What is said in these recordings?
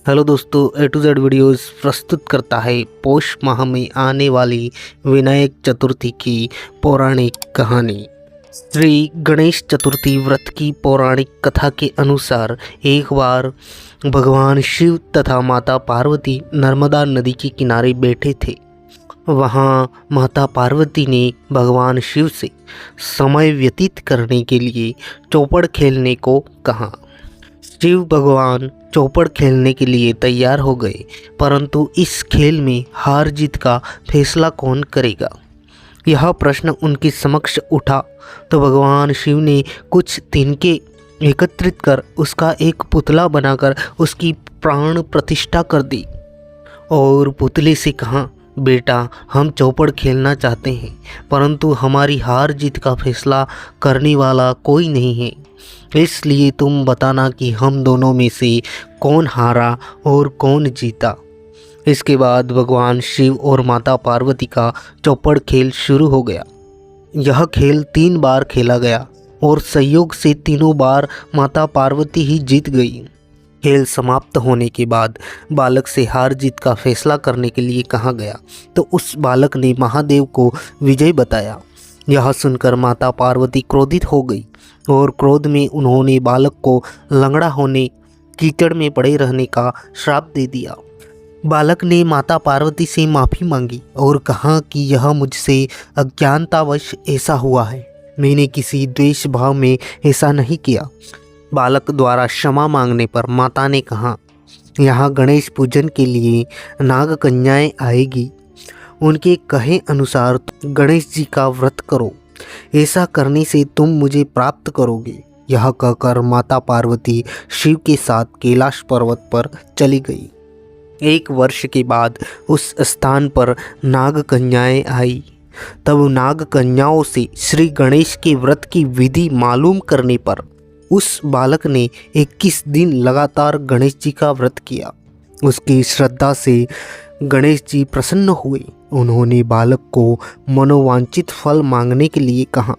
Hello दोस्तों, ए to Z videos प्रस्तुत करता है पौष माह में आने वाली विनायक चतुर्थी की पौराणिक कहानी। श्री गणेश चतुर्थी व्रत की पौराणिक कथा के अनुसार एक बार भगवान शिव तथा माता पार्वती नर्मदा नदी के किनारे बैठे थे। वहाँ माता पार्वती ने भगवान शिव से समय व्यतीत करने के लिए चौपड़ खेलने को कहा। शिव भगवान चौपड़ खेलने के लिए तैयार हो गए, परंतु इस खेल में हार जीत का फैसला कौन करेगा, यह प्रश्न उनके समक्ष उठा। तो भगवान शिव ने कुछ तिनके एकत्रित कर उसका एक पुतला बनाकर उसकी प्राण प्रतिष्ठा कर दी और पुतले से कहा, बेटा, हम चौपड़ खेलना चाहते हैं, परंतु हमारी हार जीत का फैसला करने वाला कोई नहीं है, इसलिए तुम बताना कि हम दोनों में से कौन हारा और कौन जीता। इसके बाद भगवान शिव और माता पार्वती का चौपड़ खेल शुरू हो गया। यह खेल 3 बार खेला गया और संयोग से तीनों बार माता पार्वती ही जीत गई। खेल समाप्त होने के बाद बालक से हार जीत का फैसला करने के लिए कहा गया, तो उस बालक ने महादेव को विजय बताया। यह सुनकर माता पार्वती क्रोधित हो गई और क्रोध में उन्होंने बालक को लंगड़ा होने, कीचड़ में पड़े रहने का श्राप दे दिया। बालक ने माता पार्वती से माफ़ी मांगी और कहा कि यह मुझसे अज्ञानतावश ऐसा हुआ है, मैंने किसी द्वेष भाव में ऐसा नहीं किया। बालक द्वारा क्षमा मांगने पर माता ने कहा, यहाँ गणेश पूजन के लिए नाग कन्याएं आएगी, उनके कहे अनुसार गणेश जी का व्रत करो, ऐसा करने से तुम मुझे प्राप्त करोगे। यह कहकर माता पार्वती शिव के साथ कैलाश पर्वत पर चली गई। 1 वर्ष के बाद उस स्थान पर नाग कन्याएं आई। तब नाग कन्याओं से श्री गणेश के व्रत की विधि मालूम करने पर उस बालक ने 21 दिन लगातार गणेश जी का व्रत किया। उसकी श्रद्धा से गणेश जी प्रसन्न हुए। उन्होंने बालक को मनोवांछित फल मांगने के लिए कहा।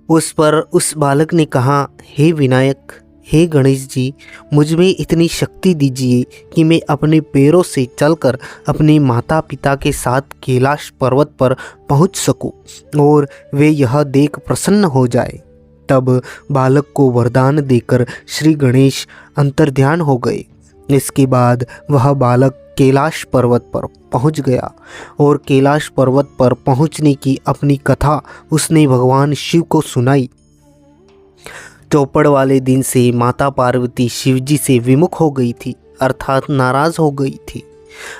उस पर उस बालक ने कहा, हे विनायक, हे गणेश जी, मुझ में इतनी शक्ति दीजिए कि मैं अपने पैरों से चलकर अपने माता पिता के साथ कैलाश पर्वत पर पहुंच सकूं और वे यह देख प्रसन्न हो जाए। तब बालक को वरदान देकर श्री गणेश अंतर्ध्यान हो गए। इसके बाद वह बालक कैलाश पर्वत पर पहुंच गया और कैलाश पर्वत पर पहुंचने की अपनी कथा उसने भगवान शिव को सुनाई। चौपड़ वाले दिन से माता पार्वती शिवजी से विमुख हो गई थी, अर्थात नाराज हो गई थी।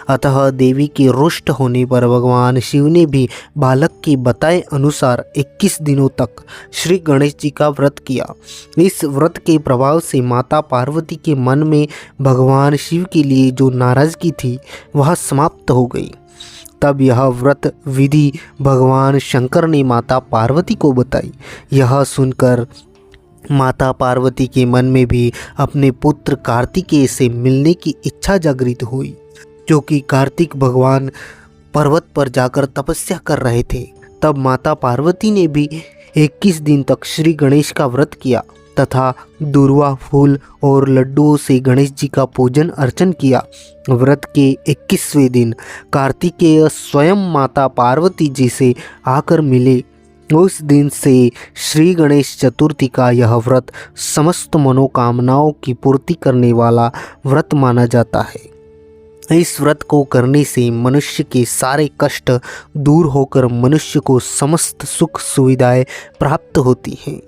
अतः देवी के रुष्ट होने पर भगवान शिव ने भी बालक के बताए अनुसार 21 दिनों तक श्री गणेश जी का व्रत किया। इस व्रत के प्रभाव से माता पार्वती के मन में भगवान शिव के लिए जो नाराजगी थी वह समाप्त हो गई। तब यह व्रत विधि भगवान शंकर ने माता पार्वती को बताई। यह सुनकर माता पार्वती के मन में भी अपने पुत्र कार्तिकेय से मिलने की इच्छा जागृत हुई, क्योंकि कार्तिक भगवान पर्वत पर जाकर तपस्या कर रहे थे। तब माता पार्वती ने भी 21 दिन तक श्री गणेश का व्रत किया तथा दूर्वा फूल और लड्डुओं से गणेश जी का पूजन अर्चन किया। व्रत के 21वें दिन कार्तिकेय स्वयं माता पार्वती जी से आकर मिले। उस दिन से श्री गणेश चतुर्थी का यह व्रत समस्त मनोकामनाओं की पूर्ति करने वाला व्रत माना जाता है। इस व्रत को करने से मनुष्य के सारे कष्ट दूर होकर मनुष्य को समस्त सुख सुविधाएं प्राप्त होती हैं।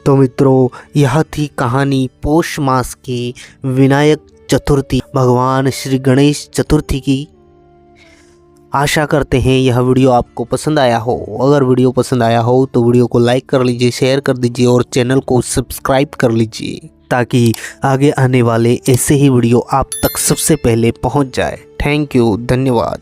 तो मित्रों, यह थी कहानी पौष मास की विनायक चतुर्थी, भगवान श्री गणेश चतुर्थी की। आशा करते हैं यह वीडियो आपको पसंद आया हो। अगर वीडियो पसंद आया हो तो वीडियो को लाइक कर लीजिए, शेयर कर दीजिए और चैनल को सब्सक्राइब कर लीजिए, ताकि आगे आने वाले ऐसे ही वीडियो आप तक सबसे पहले पहुंच जाए। थैंक यू, धन्यवाद।